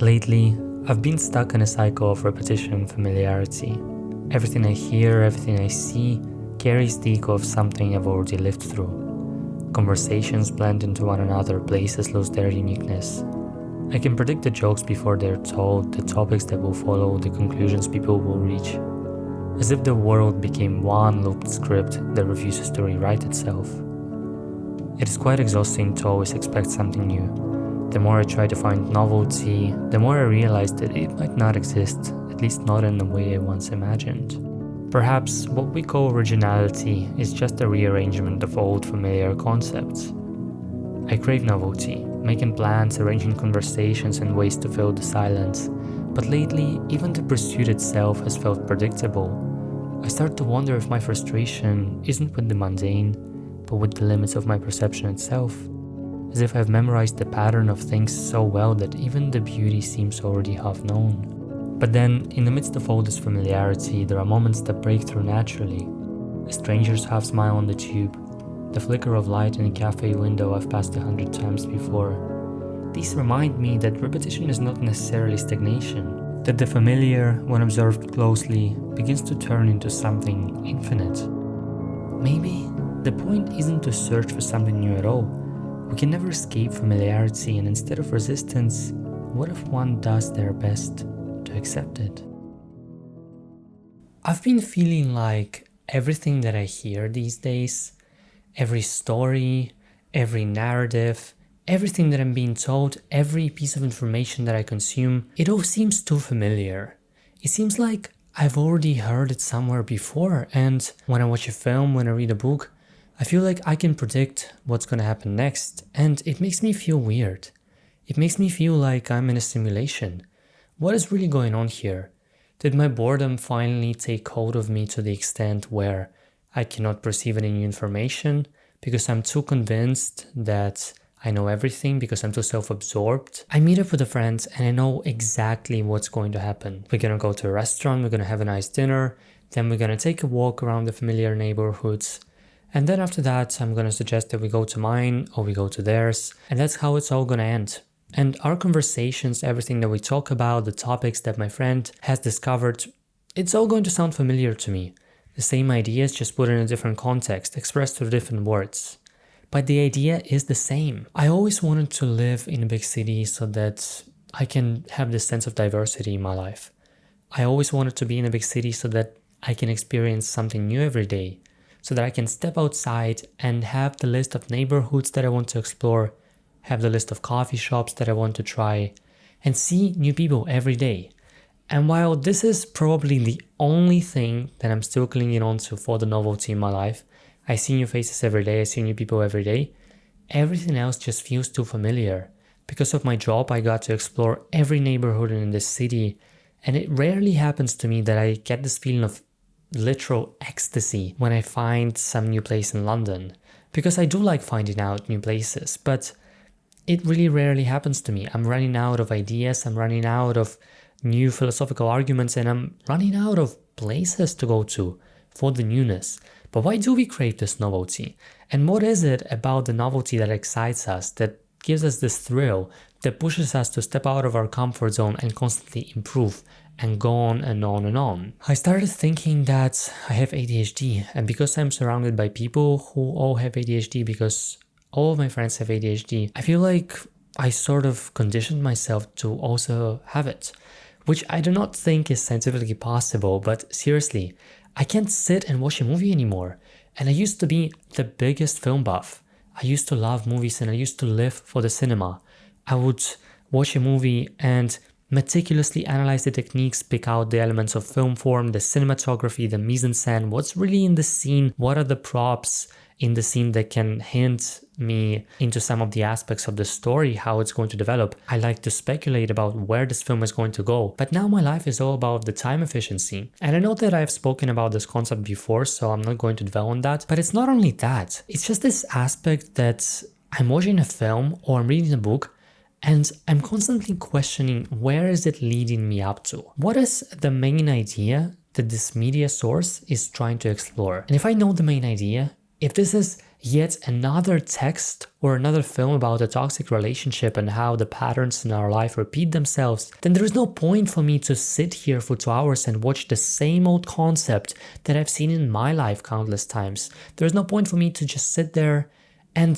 Lately, I've been stuck in a cycle of repetition and familiarity. Everything I hear, everything I see, carries the echo of something I've already lived through. Conversations blend into one another, places lose their uniqueness. I can predict the jokes before they're told, the topics that will follow, the conclusions people will reach. As if the world became one looped script that refuses to rewrite itself. It is quite exhausting to always expect something new. The more I try to find novelty, the more I realize that it might not exist, at least not in the way I once imagined. Perhaps what we call originality is just a rearrangement of old familiar concepts. I crave novelty, making plans, arranging conversations and ways to fill the silence, but lately even the pursuit itself has felt predictable. I start to wonder if my frustration isn't with the mundane, but with the limits of my perception itself. As if I've memorized the pattern of things so well that even the beauty seems already half known. But then, in the midst of all this familiarity, there are moments that break through naturally. A stranger's half smile on the tube, the flicker of light in a cafe window I've passed 100 times before. These remind me that repetition is not necessarily stagnation, that the familiar, when observed closely, begins to turn into something infinite. Maybe the point isn't to search for something new at all. We can never escape familiarity, and instead of resistance, what if one does their best to accept it? I've been feeling like everything that I hear these days, every story, every narrative, everything that I'm being told, every piece of information that I consume, it all seems too familiar. It seems like I've already heard it somewhere before, and when I watch a film, when I read a book, I feel like I can predict what's gonna happen next, and it makes me feel weird. It makes me feel like I'm in a simulation. What is really going on here? Did my boredom finally take hold of me to the extent where I cannot perceive any new information because I'm too convinced that I know everything because I'm too self-absorbed? I meet up with a friend and I know exactly what's going to happen. We're gonna go to a restaurant, we're gonna have a nice dinner, then we're gonna take a walk around the familiar neighborhoods. And then after that, I'm gonna suggest that we go to mine or we go to theirs, and that's how it's all gonna end. And our conversations, everything that we talk about, the topics that my friend has discovered, it's all going to sound familiar to me. The same ideas, just put in a different context, expressed through different words. But the idea is the same. I always wanted to live in a big city so that I can have this sense of diversity in my life. I always wanted to be in a big city so that I can experience something new every day. So that I can step outside and have the list of neighborhoods that I want to explore, have the list of coffee shops that I want to try, and see new people every day. And while this is probably the only thing that I'm still clinging on to for the novelty in my life, I see new faces every day, I see new people every day, everything else just feels too familiar. Because of my job, I got to explore every neighborhood in this city, and it rarely happens to me that I get this feeling of literal ecstasy when I find some new place in London, because I do like finding out new places, but it really rarely happens to me. I'm running out of ideas, I'm running out of new philosophical arguments, and I'm running out of places to go to for the newness. But why do we crave this novelty? And what is it about the novelty that excites us, that gives us this thrill, that pushes us to step out of our comfort zone and constantly improve and go on and on and on? I started thinking that I have ADHD, and because I'm surrounded by people who all have ADHD, because all of my friends have ADHD, I feel like I sort of conditioned myself to also have it, which I do not think is scientifically possible, but seriously, I can't sit and watch a movie anymore. And I used to be the biggest film buff. I used to love movies and I used to live for the cinema. I would watch a movie and meticulously analyze the techniques, pick out the elements of film form, the cinematography, the mise-en-scène, what's really in the scene, what are the props in the scene that can hint me into some of the aspects of the story, how it's going to develop. I like to speculate about where this film is going to go. But now my life is all about the time efficiency. And I know that I've spoken about this concept before, so I'm not going to dwell on that. But it's not only that. It's just this aspect that I'm watching a film or I'm reading a book and I'm constantly questioning, where is it leading me up to? What is the main idea that this media source is trying to explore? And if I know the main idea, if this is yet another text or another film about a toxic relationship and how the patterns in our life repeat themselves, then there is no point for me to sit here for 2 hours and watch the same old concept that I've seen in my life countless times. There's no point for me to just sit there and,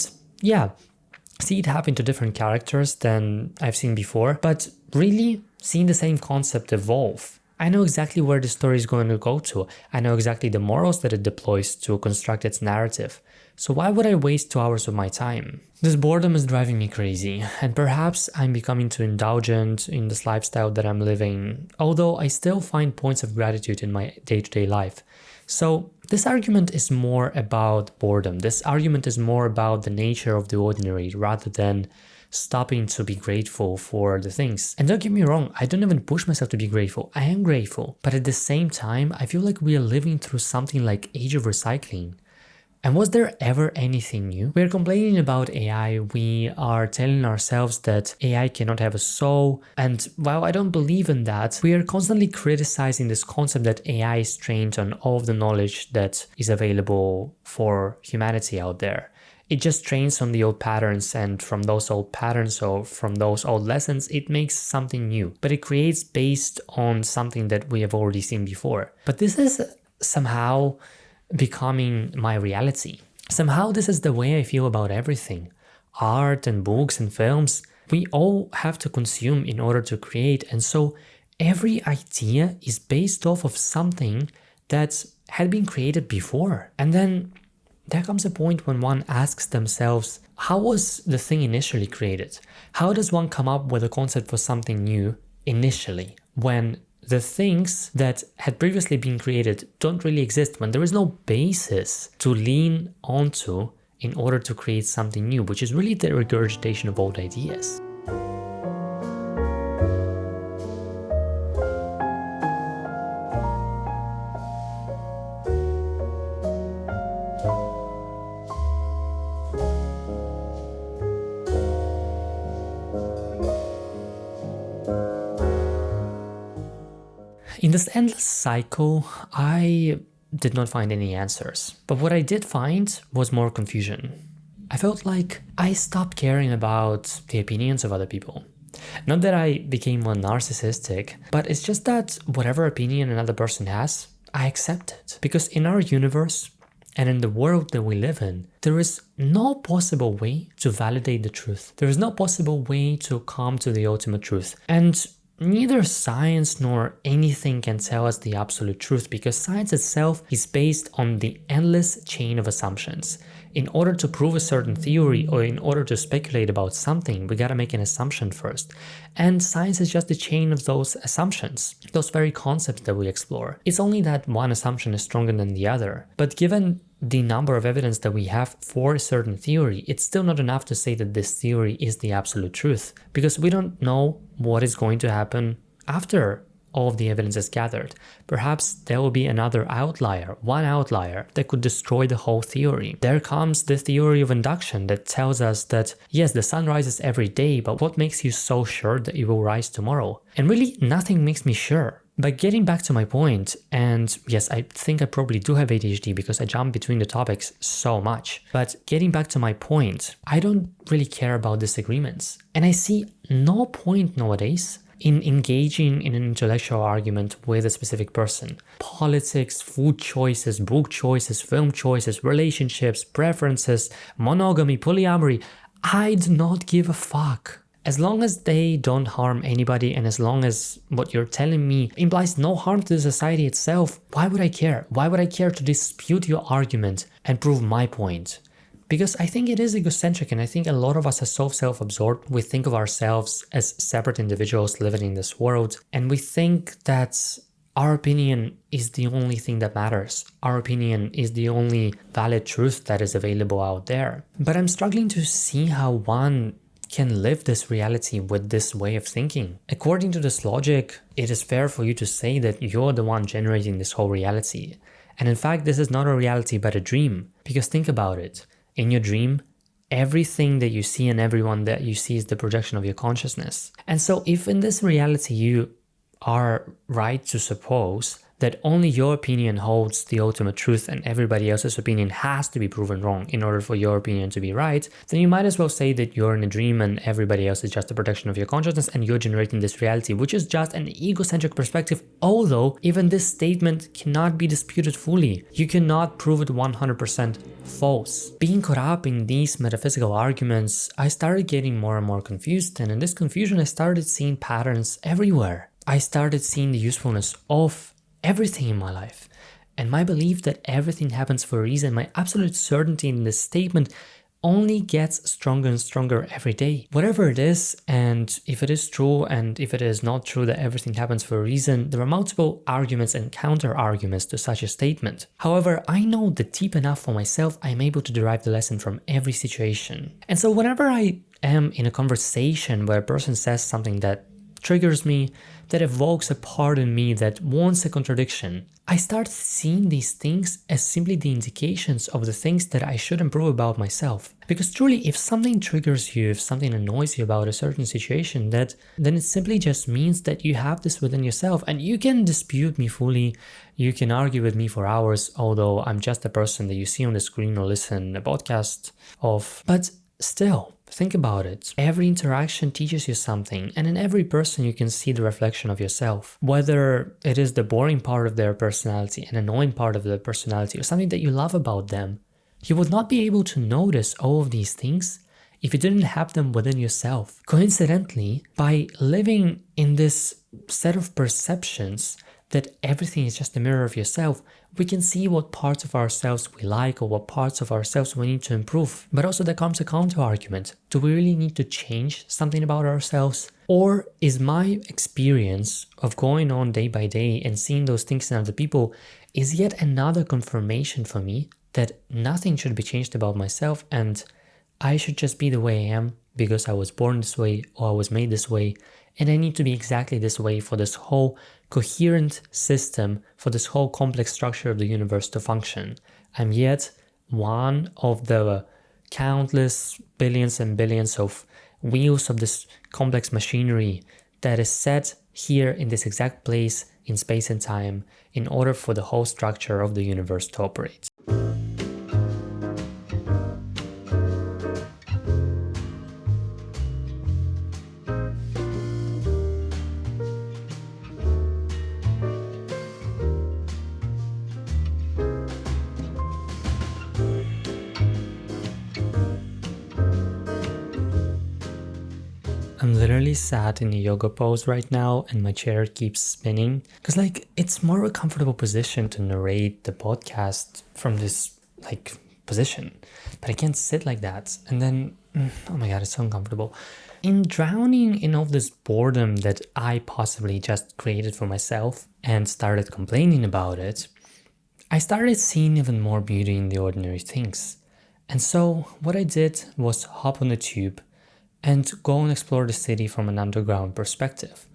see it happen to different characters than I've seen before, but really seeing the same concept evolve. I know exactly where the story is going to go to. I know exactly the morals that it deploys to construct its narrative. So why would I waste 2 hours of my time? This boredom is driving me crazy, and perhaps I'm becoming too indulgent in this lifestyle that I'm living, although I still find points of gratitude in my day-to-day life. So this argument is more about boredom. This argument is more about the nature of the ordinary rather than stopping to be grateful for the things. And don't get me wrong, I don't even push myself to be grateful. I am grateful. But at the same time, I feel like we are living through something like age of recycling. And was there ever anything new? We're complaining about AI, we are telling ourselves that AI cannot have a soul, and while I don't believe in that, we are constantly criticizing this concept that AI is trained on all of the knowledge that is available for humanity out there. It just trains on the old patterns, and from those old patterns or from those old lessons, it makes something new. But it creates based on something that we have already seen before. But this is somehow becoming my reality. Somehow this is the way I feel about everything. Art and books and films, we all have to consume in order to create, and so every idea is based off of something that had been created before. And then there comes a point when one asks themselves, how was the thing initially created? How does one come up with a concept for something new initially, when the things that had previously been created don't really exist, when there is no basis to lean onto in order to create something new, which is really the regurgitation of old ideas. In this endless cycle, I did not find any answers. But what I did find was more confusion. I felt like I stopped caring about the opinions of other people. Not that I became more narcissistic, but it's just that whatever opinion another person has, I accept it. Because in our universe and in the world that we live in, there is no possible way to validate the truth. There is no possible way to come to the ultimate truth. And neither science nor anything can tell us the absolute truth, because science itself is based on the endless chain of assumptions. In order to prove a certain theory or in order to speculate about something, we gotta make an assumption first. And science is just the chain of those assumptions, those very concepts that we explore. It's only that one assumption is stronger than the other. But given the number of evidence that we have for a certain theory, it's still not enough to say that this theory is the absolute truth, because we don't know what is going to happen after all of the evidence is gathered. Perhaps there will be another outlier, one outlier that could destroy the whole theory. There comes the theory of induction that tells us that yes, the sun rises every day, but what makes you so sure that it will rise tomorrow? And really nothing makes me sure. But getting back to my point, and yes, I think I probably do have ADHD because I jump between the topics so much. But getting back to my point, I don't really care about disagreements. And I see no point nowadays in engaging in an intellectual argument with a specific person. Politics, food choices, book choices, film choices, relationships, preferences, monogamy, polyamory, I do not give a fuck. As long as they don't harm anybody, and as long as what you're telling me implies no harm to the society itself, why would I care? Why would I care to dispute your argument and prove my point? Because I think it is egocentric, and I think a lot of us are so self-absorbed. We think of ourselves as separate individuals living in this world, and we think that our opinion is the only thing that matters. Our opinion is the only valid truth that is available out there. But I'm struggling to see how one can live this reality with this way of thinking. According to this logic, it is fair for you to say that you're the one generating this whole reality. And in fact, this is not a reality but a dream. Because think about it. In your dream, everything that you see and everyone that you see is the projection of your consciousness. And so if in this reality you are right to suppose that only your opinion holds the ultimate truth and everybody else's opinion has to be proven wrong in order for your opinion to be right, then you might as well say that you're in a dream and everybody else is just a projection of your consciousness and you're generating this reality, which is just an egocentric perspective, although even this statement cannot be disputed fully. You cannot prove it 100% false. Being caught up in these metaphysical arguments, I started getting more and more confused, and in this confusion I started seeing patterns everywhere. I started seeing the usefulness of everything in my life, and my belief that everything happens for a reason, my absolute certainty in this statement only gets stronger and stronger every day. Whatever it is, and if it is true and if it is not true that everything happens for a reason, there are multiple arguments and counter arguments to such a statement. However, I know that deep enough for myself, I am able to derive the lesson from every situation. And so whenever I am in a conversation where a person says something that triggers me, that evokes a part in me that wants a contradiction, I start seeing these things as simply the indications of the things that I should improve about myself. Because truly, if something triggers you, if something annoys you about a certain situation, then it simply just means that you have this within yourself, and you can dispute me fully, you can argue with me for hours, although I'm just a person that you see on the screen or listen a podcast of, but still, think about it. Every interaction teaches you something, and in every person you can see the reflection of yourself. Whether it is the boring part of their personality, an annoying part of their personality, or something that you love about them, you would not be able to notice all of these things if you didn't have them within yourself. Coincidentally, by living in this set of perceptions that everything is just a mirror of yourself, we can see what parts of ourselves we like or what parts of ourselves we need to improve. But also there comes a counter argument. Do we really need to change something about ourselves? Or is my experience of going on day by day and seeing those things in other people is yet another confirmation for me that nothing should be changed about myself and I should just be the way I am because I was born this way or I was made this way, and I need to be exactly this way for this whole coherent system, for this whole complex structure of the universe to function. I'm yet one of the countless billions and billions of wheels of this complex machinery that is set here in this exact place in space and time in order for the whole structure of the universe to operate. I'm literally sat in a yoga pose right now and my chair keeps spinning because it's more of a comfortable position to narrate the podcast from this position, but I can't sit like that. And then, oh my God, it's so uncomfortable. In drowning in all this boredom that I possibly just created for myself and started complaining about it, I started seeing even more beauty in the ordinary things. And so what I did was hop on the tube and go and explore the city from an underground perspective.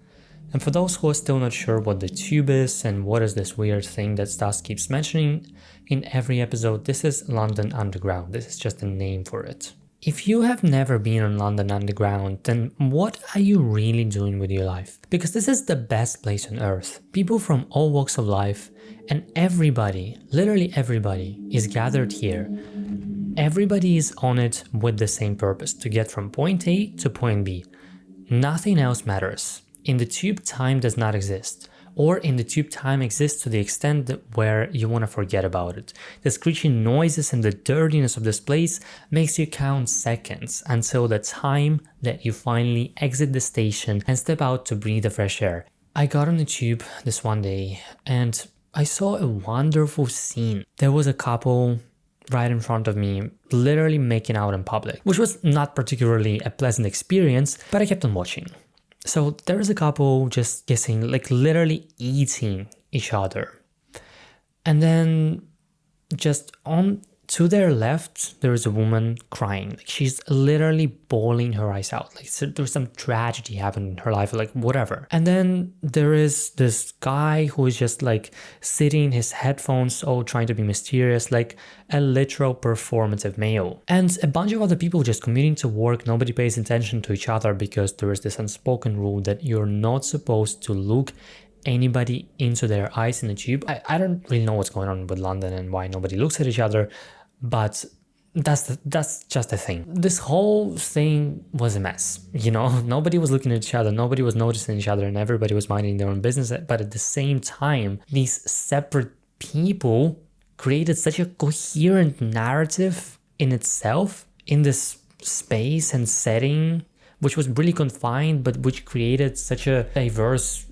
And for those who are still not sure what the tube is and what is this weird thing that Stas keeps mentioning in every episode, this is London Underground. This is just a name for it. If you have never been on London Underground, then what are you really doing with your life? Because this is the best place on earth. People from all walks of life and everybody, literally everybody, is gathered here. Everybody is on it with the same purpose, to get from point A to point B. Nothing else matters. In the tube, time does not exist. Or in the tube, time exists to the extent where you want to forget about it. The screeching noises and the dirtiness of this place makes you count seconds until the time that you finally exit the station and step out to breathe the fresh air. I got on the tube this one day and I saw a wonderful scene. There was a couple right in front of me, literally making out in public, which was not particularly a pleasant experience, but I kept on watching. So there is a couple just kissing, literally eating each other. And then just on to their left, there is a woman crying. She's literally bawling her eyes out. There's some tragedy happened in her life, whatever. And then there is this guy who is just sitting in his headphones, all trying to be mysterious, like a literal performative male. And a bunch of other people just commuting to work. Nobody pays attention to each other because there is this unspoken rule that you're not supposed to look anybody into their eyes in the tube. I don't really know what's going on with London and why nobody looks at each other, but that's just a thing. This whole thing was a mess, nobody was looking at each other, nobody was noticing each other, and everybody was minding their own business. But at the same time, these separate people created such a coherent narrative in itself, in this space and setting, which was really confined, but which created such a diverse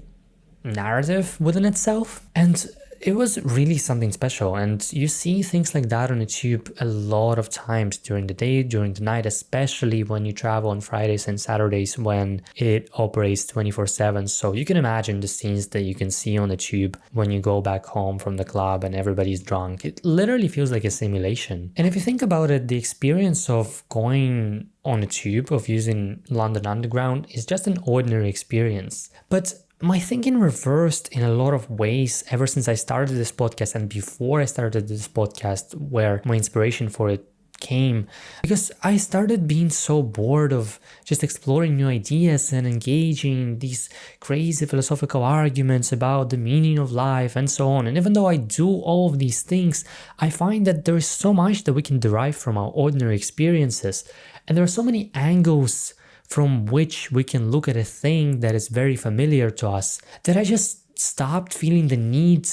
narrative within itself. And it was really something special. And you see things like that on the tube a lot of times during the day, during the night, especially when you travel on Fridays and Saturdays when it operates 24/7. So you can imagine the scenes that you can see on the tube when you go back home from the club and everybody's drunk. It literally feels like a simulation. And if you think about it, the experience of going on a tube, of using London Underground, is just an ordinary experience. But my thinking reversed in a lot of ways ever since I started this podcast and before I started this podcast, where my inspiration for it came, because I started being so bored of just exploring new ideas and engaging in these crazy philosophical arguments about the meaning of life and so on. And even though I do all of these things, I find that there is so much that we can derive from our ordinary experiences. And there are so many angles from which we can look at a thing that is very familiar to us, that I just stopped feeling the need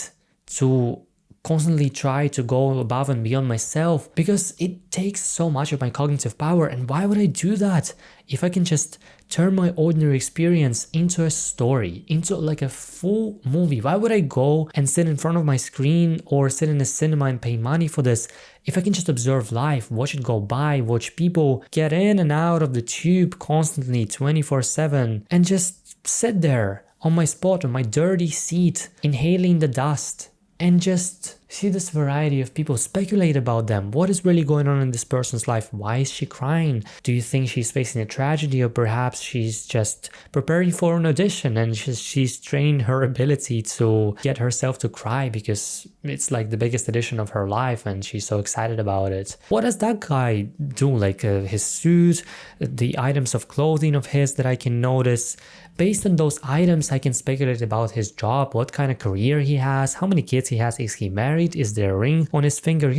to constantly try to go above and beyond myself, because it takes so much of my cognitive power. And why would I do that if I can just turn my ordinary experience into a story, into like a full movie? Why would I go and sit in front of my screen or sit in a cinema and pay money for this if I can just observe life, watch it go by, watch people get in and out of the tube constantly 24/7, and just sit there on my spot, on my dirty seat, inhaling the dust, and just see this variety of people, speculate about them. What is really going on in this person's life? Why is she crying? Do you think she's facing a tragedy, or perhaps she's just preparing for an audition and she's training her ability to get herself to cry because it's like the biggest audition of her life and she's so excited about it? What does that guy do? Like his suit, the items of clothing of his that I can notice. Based on those items, I can speculate about his job, what kind of career he has, how many kids he has, is he married, is there a ring on his finger?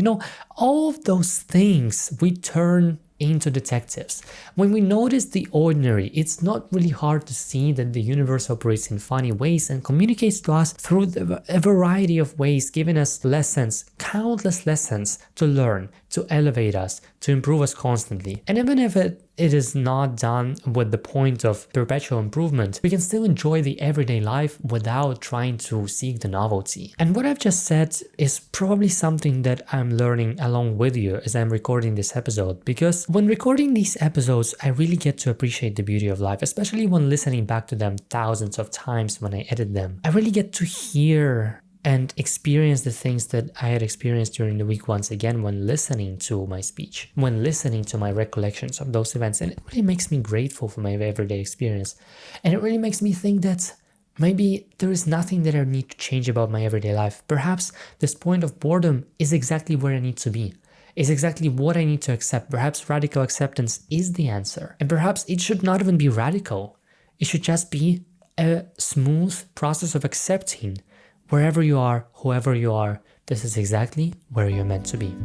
All of those things we turn into detectives. When we notice the ordinary, it's not really hard to see that the universe operates in funny ways and communicates to us through a variety of ways, giving us lessons, countless lessons to learn, to elevate us, to improve us constantly. And even if it is not done with the point of perpetual improvement, we can still enjoy the everyday life without trying to seek the novelty. And what I've just said is probably something that I'm learning along with you as I'm recording this episode, because when recording these episodes, I really get to appreciate the beauty of life, especially when listening back to them thousands of times when I edit them. I really get to hear and experience the things that I had experienced during the week once again when listening to my speech, when listening to my recollections of those events. And it really makes me grateful for my everyday experience. And it really makes me think that maybe there is nothing that I need to change about my everyday life. Perhaps this point of boredom is exactly where I need to be. Is exactly what I need to accept. Perhaps radical acceptance is the answer. And perhaps it should not even be radical. It should just be a smooth process of accepting wherever you are, whoever you are, this is exactly where you're meant to be.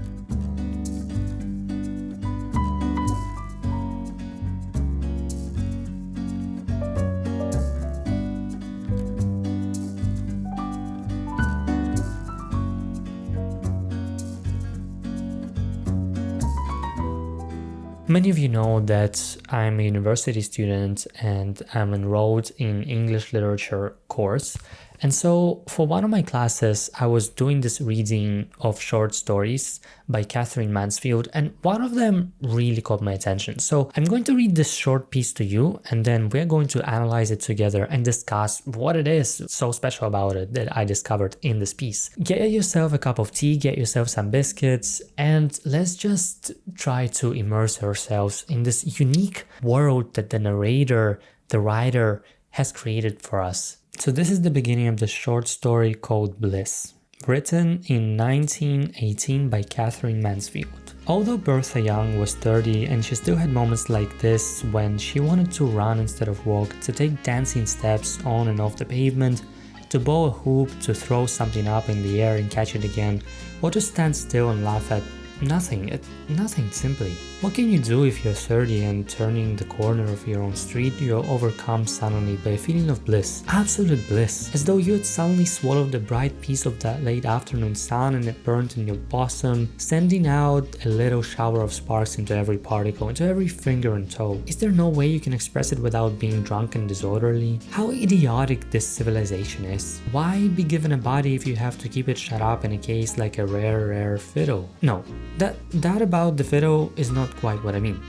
Many of you know that I'm a university student and I'm enrolled in English literature course. And so for one of my classes, I was doing this reading of short stories by Catherine Mansfield, and one of them really caught my attention. So I'm going to read this short piece to you, and then we're going to analyze it together and discuss what it is so special about it that I discovered in this piece. Get yourself a cup of tea, get yourself some biscuits, and let's just try to immerse ourselves in this unique world that the narrator, the writer, has created for us. So this is the beginning of the short story called Bliss, written in 1918 by Catherine Mansfield. Although Bertha Young was 30 and she still had moments like this when she wanted to run instead of walk, to take dancing steps on and off the pavement, to bow a hoop, to throw something up in the air and catch it again, or to stand still and laugh at nothing, nothing simply. What can you do if you're 30 and turning the corner of your own street, you're overcome suddenly by a feeling of bliss, absolute bliss, as though you had suddenly swallowed a bright piece of that late afternoon sun and it burned in your bosom, sending out a little shower of sparks into every particle, into every finger and toe. Is there no way you can express it without being drunk and disorderly? How idiotic this civilization is. Why be given a body if you have to keep it shut up in a case like a rare fiddle? No, that about the fiddle is not quite what I mean,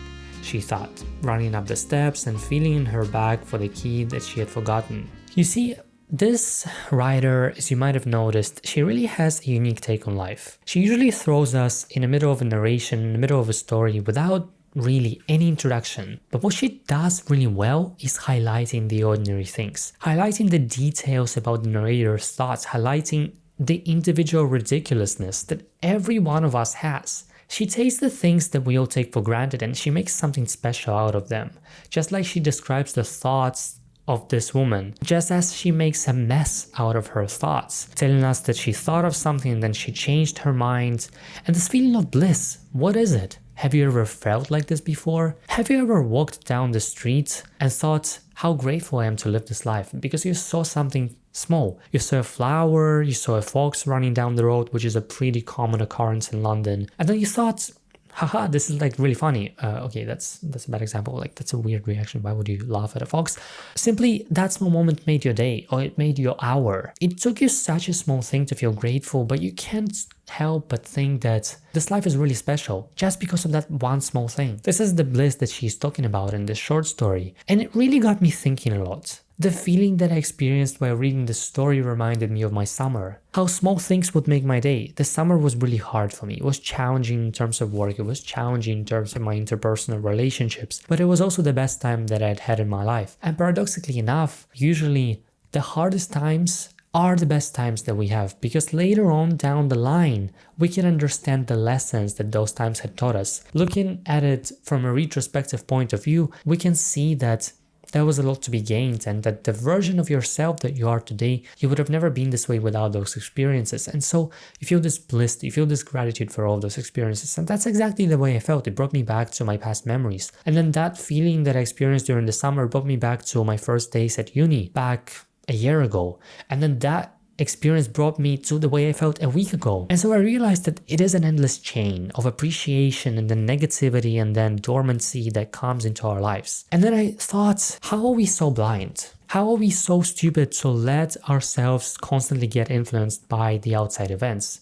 she thought, running up the steps and feeling in her bag for the key that she had forgotten. You see, this writer, as you might have noticed, she really has a unique take on life. She usually throws us in the middle of a narration, in the middle of a story, without really any introduction. But what she does really well is highlighting the ordinary things, highlighting the details about the narrator's thoughts, highlighting the individual ridiculousness that every one of us has. She takes the things that we all take for granted and she makes something special out of them. Just like she describes the thoughts of this woman, just as she makes a mess out of her thoughts, telling us that she thought of something and then she changed her mind. And this feeling of bliss, what is it? Have you ever felt like this before? Have you ever walked down the street and thought, how grateful I am to live this life, because you saw something small. You saw a flower, you saw a fox running down the road, which is a pretty common occurrence in London. And then you thought, haha, this is like really funny. Okay, that's a bad example. Like, that's a weird reaction. Why would you laugh at a fox? Simply, that small moment made your day, or it made your hour. It took you such a small thing to feel grateful, but you can't help but think that this life is really special just because of that one small thing. This is the bliss that she's talking about in this short story. And it really got me thinking a lot. The feeling that I experienced while reading the story reminded me of my summer. How small things would make my day. The summer was really hard for me. It was challenging in terms of work. It was challenging in terms of my interpersonal relationships. But it was also the best time that I'd had in my life. And paradoxically enough, usually the hardest times are the best times that we have, because later on down the line, we can understand the lessons that those times had taught us. Looking at it from a retrospective point of view, we can see that there was a lot to be gained, and that the version of yourself that you are today, you would have never been this way without those experiences. And so you feel this bliss, you feel this gratitude for all those experiences. And that's exactly the way I felt. It brought me back to my past memories. And then that feeling that I experienced during the summer brought me back to my first days at uni back a year ago. And then that experience brought me to the way I felt a week ago. And so I realized that it is an endless chain of appreciation and then negativity and then dormancy that comes into our lives. And then I thought, how are we so blind? How are we so stupid to let ourselves constantly get influenced by the outside events?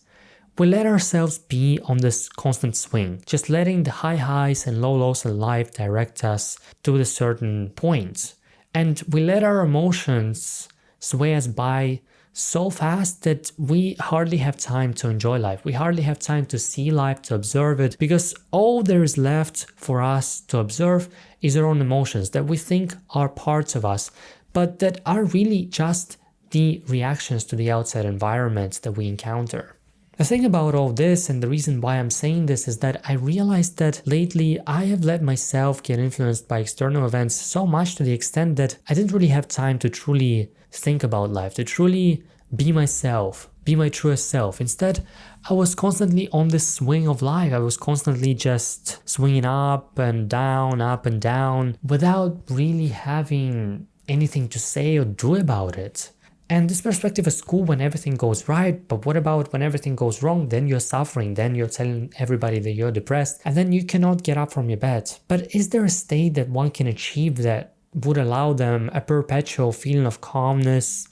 We let ourselves be on this constant swing, just letting the high highs and low lows in life direct us to a certain point. And we let our emotions sway us by so fast that we hardly have time to enjoy life. We hardly have time to see life, to observe it, because all there is left for us to observe is our own emotions that we think are parts of us, but that are really just the reactions to the outside environment that we encounter. The thing about all this, and the reason why I'm saying this, is that I realized that lately I have let myself get influenced by external events so much to the extent that I didn't really have time to truly think about life, to truly be myself, be my truest self. Instead, I was constantly on this swing of life. I was constantly just swinging up and down, without really having anything to say or do about it. And this perspective is cool when everything goes right, but what about when everything goes wrong? Then you're suffering, then you're telling everybody that you're depressed, and then you cannot get up from your bed. But is there a state that one can achieve that would allow them a perpetual feeling of calmness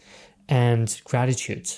and gratitude?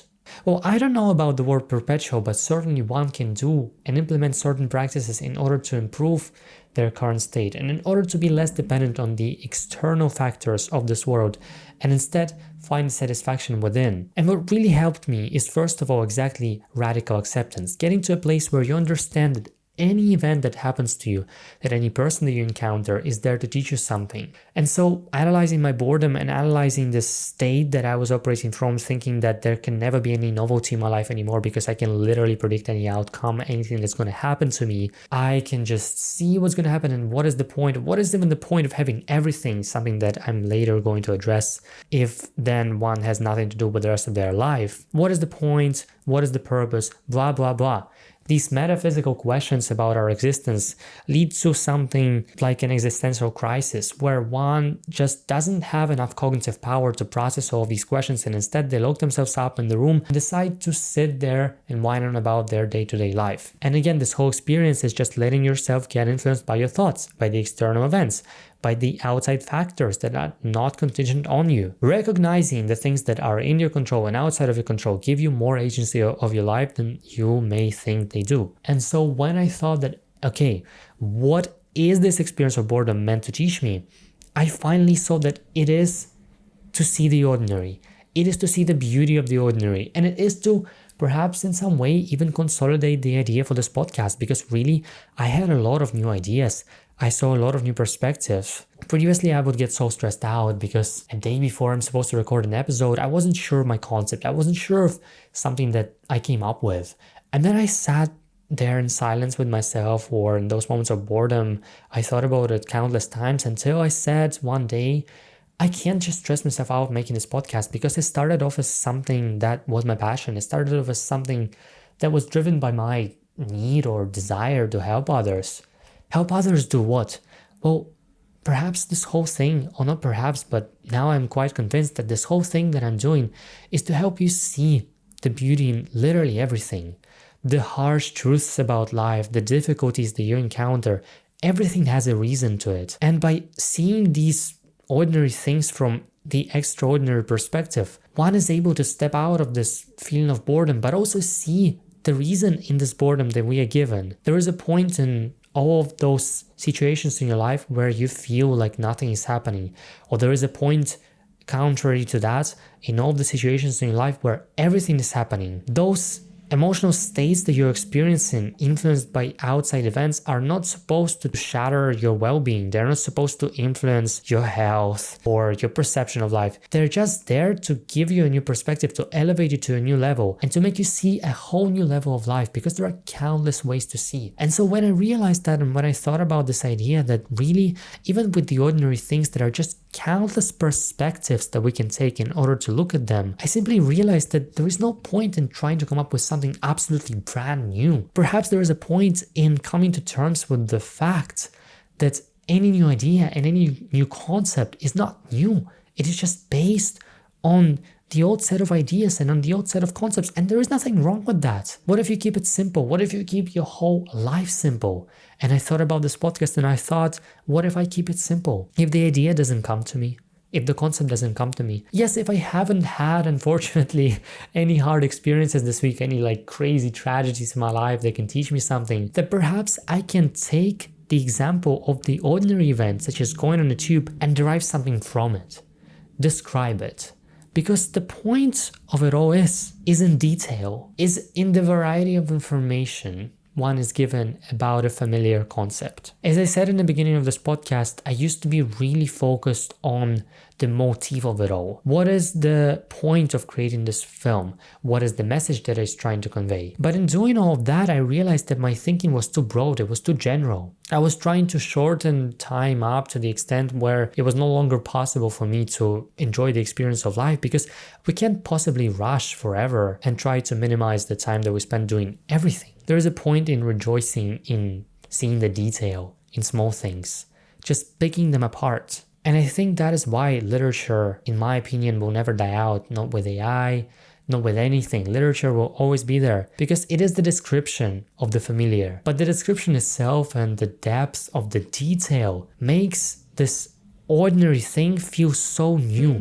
Well, I don't know about the word perpetual, but certainly one can do and implement certain practices in order to improve their current state and in order to be less dependent on the external factors of this world and instead find satisfaction within. And what really helped me is, first of all, exactly radical acceptance, getting to a place where you understand that any event that happens to you, that any person that you encounter is there to teach you something. And so analyzing my boredom and analyzing this state that I was operating from, thinking that there can never be any novelty in my life anymore because I can literally predict any outcome, anything that's going to happen to me. I can just see what's going to happen and what is the point? What is even the point of having everything? Something that I'm later going to address if then one has nothing to do with the rest of their life. What is the point? What is the purpose? Blah, blah, blah. These metaphysical questions about our existence lead to something like an existential crisis where one just doesn't have enough cognitive power to process all these questions, and instead they lock themselves up in the room and decide to sit there and whine on about their day-to-day life. And again, this whole experience is just letting yourself get influenced by your thoughts, by the external events, by the outside factors that are not contingent on you. Recognizing the things that are in your control and outside of your control give you more agency of your life than you may think they do. And so when I thought that, okay, what is this experience of boredom meant to teach me? I finally saw that it is to see the ordinary. It is to see the beauty of the ordinary. And it is to perhaps in some way even consolidate the idea for this podcast, because really I had a lot of new ideas. I saw a lot of new perspectives. Previously, I would get so stressed out because a day before I'm supposed to record an episode, I wasn't sure of my concept. I wasn't sure of something that I came up with. And then I sat there in silence with myself, or in those moments of boredom, I thought about it countless times until I said one day, I can't just stress myself out making this podcast, because it started off as something that was my passion. It started off as something that was driven by my need or desire to help others. Help others do what? Well, perhaps this whole thing, or not perhaps, but now I'm quite convinced that this whole thing that I'm doing is to help you see the beauty in literally everything. The harsh truths about life, the difficulties that you encounter, everything has a reason to it. And by seeing these ordinary things from the extraordinary perspective, one is able to step out of this feeling of boredom, but also see the reason in this boredom that we are given. There is a point in all of those situations in your life where you feel like nothing is happening, or there is a point contrary to that in all the situations in your life where everything is happening. Those emotional states that you're experiencing, influenced by outside events, are not supposed to shatter your well-being. They're not supposed to influence your health or your perception of life. They're just there to give you a new perspective, to elevate you to a new level, and to make you see a whole new level of life, because there are countless ways to see. And so when I realized that, and when I thought about this idea that really, even with the ordinary things, there are just countless perspectives that we can take in order to look at them, I simply realized that there is no point in trying to come up with something absolutely brand new. Perhaps there is a point in coming to terms with the fact that any new idea and any new concept is not new. It is just based on the old set of ideas and on the old set of concepts, and there is nothing wrong with that. What if you keep it simple? What if you keep your whole life simple? And I thought about this podcast and I thought, what if I keep it simple? If the idea doesn't come to me, if the concept doesn't come to me. Yes, if I haven't had, unfortunately, any hard experiences this week, any like crazy tragedies in my life that can teach me something, that perhaps I can take the example of the ordinary event, such as going on a tube, and derive something from it. Describe it. Because the point of it all is in detail, is in the variety of information one is given about a familiar concept. As I said in the beginning of this podcast, I used to be really focused on the motif of it all. What is the point of creating this film? What is the message that it's trying to convey? But in doing all of that, I realized that my thinking was too broad, it was too general. I was trying to shorten time up to the extent where it was no longer possible for me to enjoy the experience of life, because we can't possibly rush forever and try to minimize the time that we spend doing everything. There is a point in rejoicing in seeing the detail in small things, just picking them apart. And I think that is why literature, in my opinion, will never die out, not with AI, not with anything. Literature will always be there because it is the description of the familiar. But the description itself and the depth of the detail makes this ordinary thing feel so new.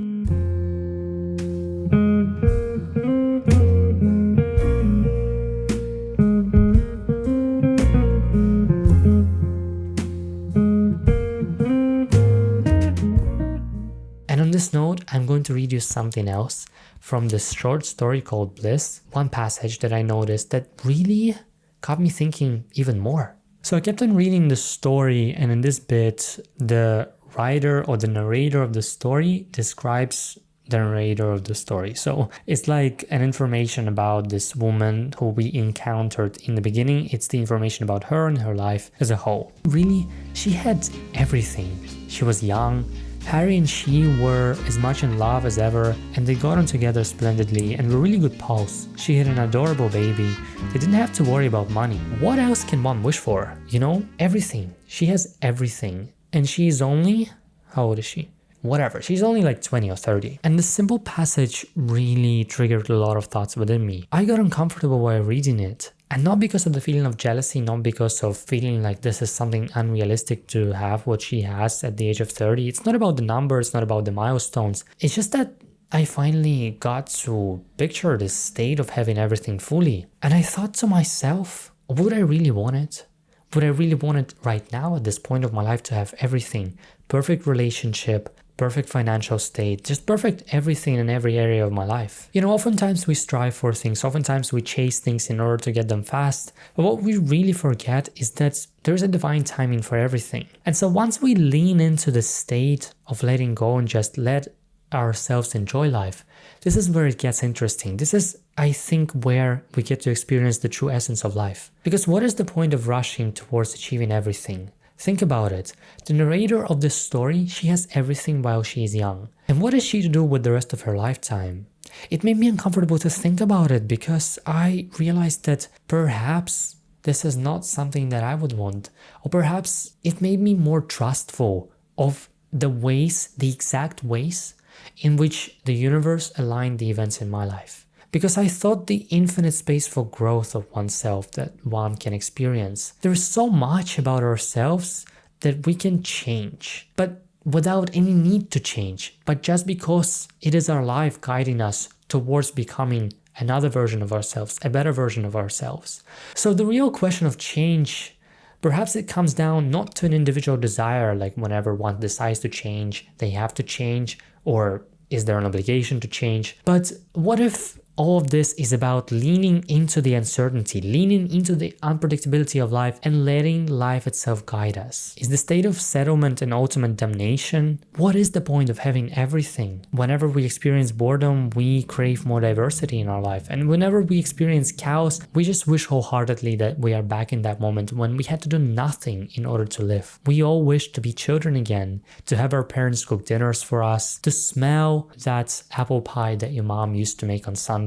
And on this note, I'm going to read you something else from this short story called Bliss. One passage that I noticed that really got me thinking even more. So I kept on reading the story, and in this bit, the writer or the narrator of the story describes the narrator of the story. So it's like an information about this woman who we encountered in the beginning. It's the information about her and her life as a whole. Really, she had everything. She was young. Harry and she were as much in love as ever, and they got on together splendidly and were really good pals. She had an adorable baby. They didn't have to worry about money. What else can one wish for? You know, everything. She has everything. And she's only, how old is she? Whatever, she's only like 20 or 30. And this simple passage really triggered a lot of thoughts within me. I got uncomfortable while reading it. And not because of the feeling of jealousy, not because of feeling like this is something unrealistic to have what she has at the age of 30. It's not about the numbers, it's not about the milestones. It's just that I finally got to picture this state of having everything fully. And I thought to myself, would I really want it? Would I really want it right now at this point of my life to have everything? Perfect relationship, perfect financial state, just perfect everything in every area of my life. You know, oftentimes we strive for things, oftentimes we chase things in order to get them fast, but what we really forget is that there's a divine timing for everything. And so once we lean into the state of letting go and just let ourselves enjoy life, this is where it gets interesting. This is, I think, where we get to experience the true essence of life. Because what is the point of rushing towards achieving everything? Think about it. The narrator of this story, she has everything while she is young. And what is she to do with the rest of her lifetime? It made me uncomfortable to think about it because I realized that perhaps this is not something that I would want. Or perhaps it made me more trustful of the ways, the exact ways in which the universe aligned the events in my life. Because I thought the infinite space for growth of oneself that one can experience. There is so much about ourselves that we can change, but without any need to change, but just because it is our life guiding us towards becoming another version of ourselves, a better version of ourselves. So the real question of change, perhaps it comes down not to an individual desire, like whenever one decides to change, they have to change, or is there an obligation to change? But what if all of this is about leaning into the uncertainty, leaning into the unpredictability of life and letting life itself guide us? Is the state of settlement and ultimate damnation? What is the point of having everything? Whenever we experience boredom, we crave more diversity in our life. And whenever we experience chaos, we just wish wholeheartedly that we are back in that moment when we had to do nothing in order to live. We all wish to be children again, to have our parents cook dinners for us, to smell that apple pie that your mom used to make on Sundays.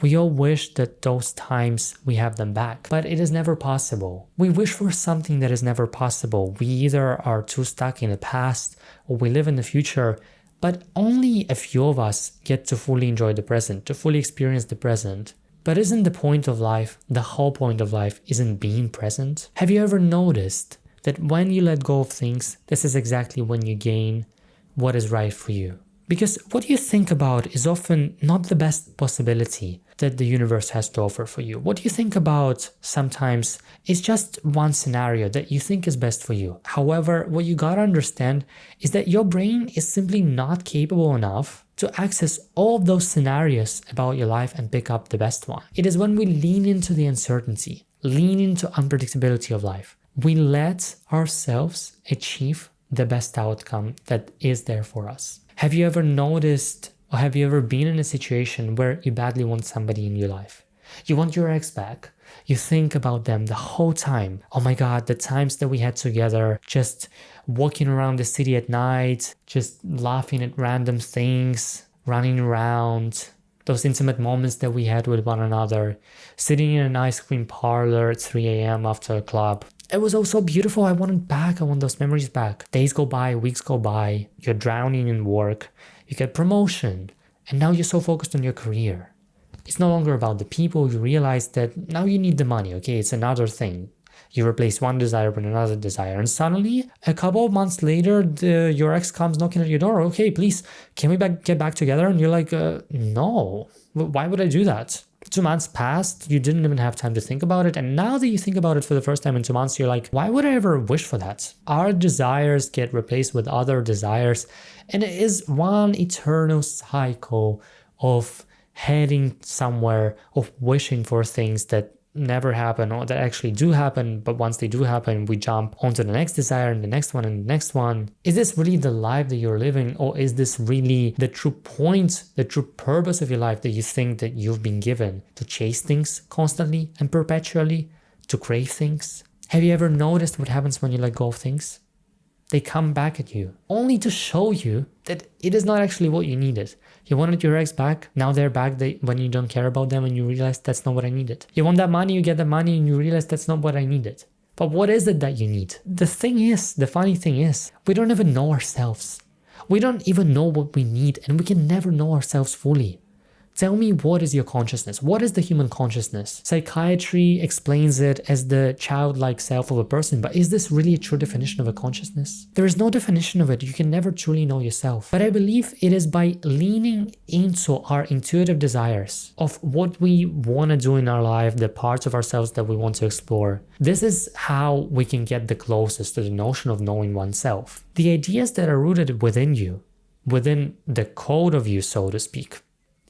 We all wish that those times we have them back, but it is never possible. We wish for something that is never possible. We either are too stuck in the past or we live in the future, but only a few of us get to fully enjoy the present, to fully experience the present. But isn't the point of life, the whole point of life, isn't being present? Have you ever noticed that when you let go of things, this is exactly when you gain what is right for you? Because what you think about is often not the best possibility that the universe has to offer for you. What you think about sometimes is just one scenario that you think is best for you. However, what you gotta understand is that your brain is simply not capable enough to access all of those scenarios about your life and pick up the best one. It is when we lean into the uncertainty, lean into unpredictability of life, we let ourselves achieve the best outcome that is there for us. Have you ever noticed, or have you ever been in a situation where you badly want somebody in your life? You want your ex back. You think about them the whole time. Oh my God, the times that we had together, just walking around the city at night, just laughing at random things, running around, those intimate moments that we had with one another, sitting in an ice cream parlor at 3 a.m. after a club. It was all so beautiful. I want it back. I want those memories back. Days go by, weeks go by, you're drowning in work, you get promotion, and now you're so focused on your career. It's no longer about the people. You realize that now you need the money, okay? It's another thing. You replace one desire with another desire, and suddenly, a couple of months later, your ex comes knocking at your door. Okay, please, can we get back together? And you're like, no, why would I do that? 2 months passed, you didn't even have time to think about it, and now that you think about it for the first time in 2 months, you're like, why would I ever wish for that? Our desires get replaced with other desires, and it is one eternal cycle of heading somewhere, of wishing for things that never happen or that actually do happen, but once they do happen, we jump onto the next desire and the next one and the next one. Is this really the life that you're living, or is this really the true point, the true purpose of your life that you think that you've been given? To chase things constantly and perpetually? To crave things? Have you ever noticed what happens when you let go of things? They come back at you, only to show you that it is not actually what you needed. You wanted your ex back, now they're back when you don't care about them and you realize that's not what I needed. You want that money, you get the money and you realize that's not what I needed. But what is it that you need? The funny thing is, we don't even know ourselves. We don't even know what we need, and we can never know ourselves fully. Tell me, what is your consciousness? What is the human consciousness? Psychiatry explains it as the childlike self of a person, but is this really a true definition of a consciousness? There is no definition of it. You can never truly know yourself. But I believe it is by leaning into our intuitive desires of what we want to do in our life, the parts of ourselves that we want to explore. This is how we can get the closest to the notion of knowing oneself. The ideas that are rooted within you, within the code of you, so to speak.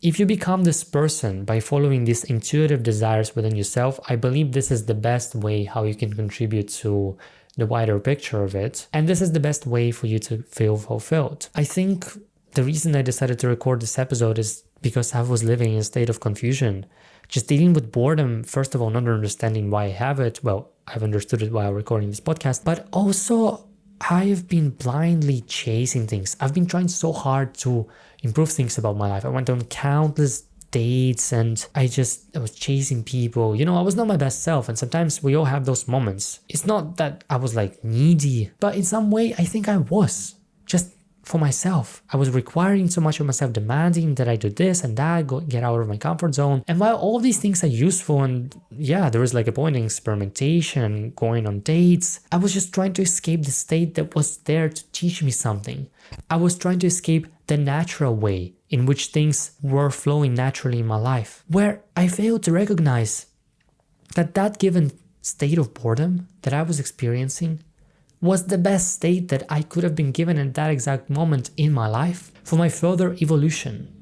If you become this person by following these intuitive desires within yourself, I believe this is the best way how you can contribute to the wider picture of it. And this is the best way for you to feel fulfilled. I think the reason I decided to record this episode is because I was living in a state of confusion. Just dealing with boredom, first of all, not understanding why I have it. Well, I've understood it while recording this podcast, but also I have been blindly chasing things. I've been trying so hard to improve things about my life. I went on countless dates and I was chasing people. I was not my best self, and sometimes we all have those moments. It's not that I was like needy, but in some way I think I was. Just for myself. I was requiring so much of myself, demanding that I do this and that, get out of my comfort zone. And while all these things are useful and there was like a point in experimentation, going on dates, I was just trying to escape the state that was there to teach me something. I was trying to escape the natural way in which things were flowing naturally in my life, where I failed to recognize that given state of boredom that I was experiencing was the best state that I could have been given at that exact moment in my life for my further evolution.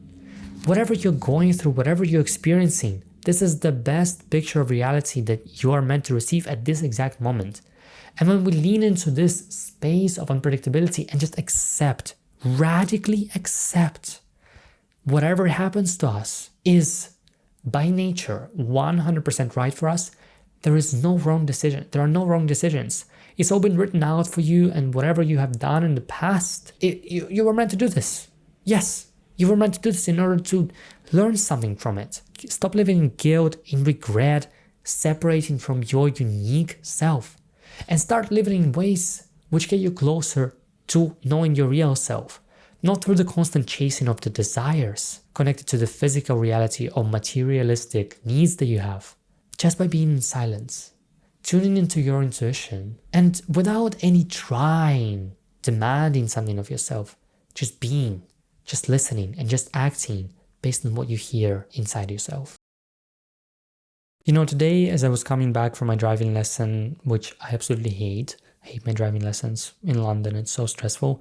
Whatever you're going through, whatever you're experiencing, this is the best picture of reality that you are meant to receive at this exact moment. And when we lean into this space of unpredictability and just accept, radically accept, whatever happens to us is by nature 100% right for us, there is no wrong decision. There are no wrong decisions. It's all been written out for you, and whatever you have done in the past, you were meant to do this. Yes, you were meant to do this in order to learn something from it. Stop living in guilt, in regret, separating from your unique self, and start living in ways which get you closer to knowing your real self, not through the constant chasing of the desires connected to the physical reality or materialistic needs that you have, just by being in silence. Tuning into your intuition and without any trying, demanding something of yourself, just being, just listening and just acting based on what you hear inside yourself. Today as I was coming back from my driving lesson, which I absolutely hate my driving lessons in London, it's so stressful.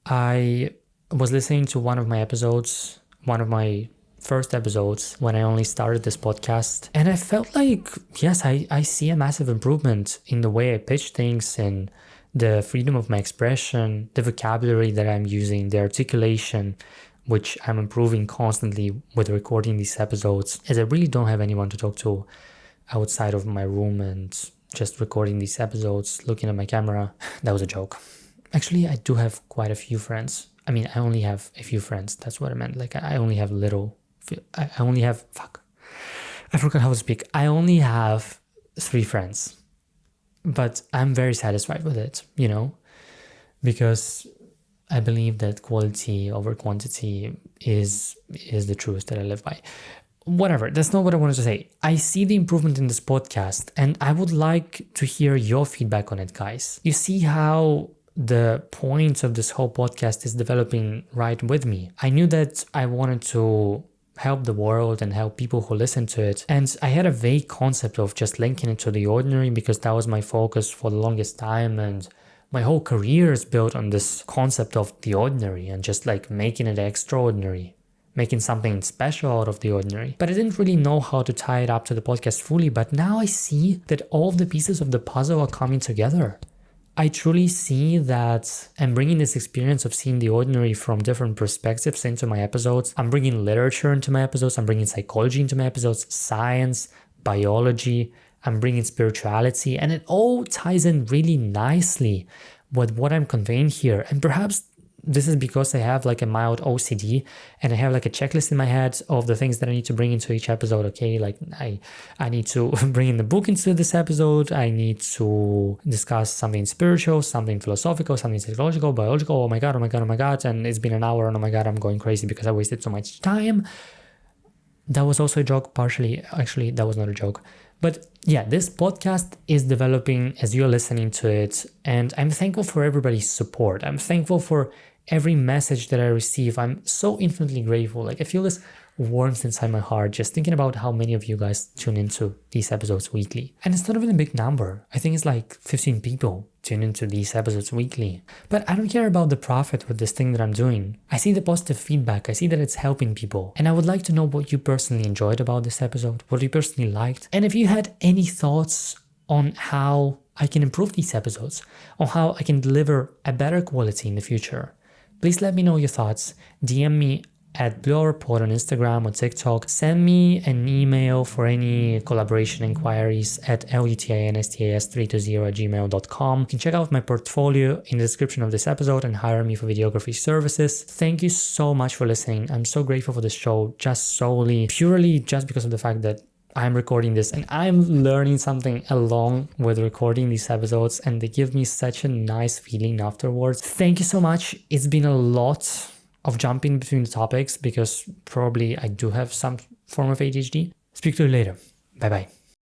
I was listening to one of my first episodes when I only started this podcast, and I felt like, yes, I see a massive improvement in the way I pitch things and the freedom of my expression, the vocabulary that I'm using, the articulation, which I'm improving constantly with recording these episodes, as I really don't have anyone to talk to outside of my room and just recording these episodes, looking at my camera. That was a joke. Actually, I do have quite a few friends. I mean, I only have a few friends. That's what I meant. Like, I only have I forgot how to speak. I only have 3 friends, but I'm very satisfied with it, because I believe that quality over quantity is the truth that I live by. Whatever, that's not what I wanted to say. I see the improvement in this podcast, and I would like to hear your feedback on it, guys. You see how the point of this whole podcast is developing right with me. I knew that I wanted to help the world and help people who listen to it, and I had a vague concept of just linking it to the ordinary because that was my focus for the longest time, and my whole career is built on this concept of the ordinary and just like making it extraordinary. making something special out of the ordinary. But I didn't really know how to tie it up to the podcast fully, but now I see that all of the pieces of the puzzle are coming together. I truly see that I'm bringing this experience of seeing the ordinary from different perspectives into my episodes. I'm bringing literature into my episodes. I'm bringing psychology into my episodes, science, biology. I'm bringing spirituality, and it all ties in really nicely with what I'm conveying here. And perhaps this is because I have like a mild OCD and I have like a checklist in my head of the things that I need to bring into each episode. Okay, like I need to bring in the book into this episode. I need to discuss something spiritual, something philosophical, something psychological, biological. Oh my God, oh my God, oh my God. And it's been an hour and oh my God, I'm going crazy because I wasted so much time. That was also a joke, partially. Actually, that was not a joke. But yeah, this podcast is developing as you're listening to it. And I'm thankful for everybody's support. I'm thankful for every message that I receive. I'm so infinitely grateful. Like I feel this warmth inside my heart just thinking about how many of you guys tune into these episodes weekly. And it's not even a big number. I think it's like 15 people tune into these episodes weekly. But I don't care about the profit with this thing that I'm doing. I see the positive feedback. I see that it's helping people. And I would like to know what you personally enjoyed about this episode, what you personally liked. And if you had any thoughts on how I can improve these episodes, on how I can deliver a better quality in the future, please let me know your thoughts. DM me at Blue Hour Pod on Instagram or TikTok. Send me an email for any collaboration inquiries at lutinsts320@gmail.com. You can check out my portfolio in the description of this episode and hire me for videography services. Thank you so much for listening. I'm so grateful for the show, just solely, purely just because of the fact that I'm recording this and I'm learning something along with recording these episodes, and they give me such a nice feeling afterwards. Thank you so much. It's been a lot of jumping between the topics because probably I do have some form of ADHD. Speak to you later. Bye bye.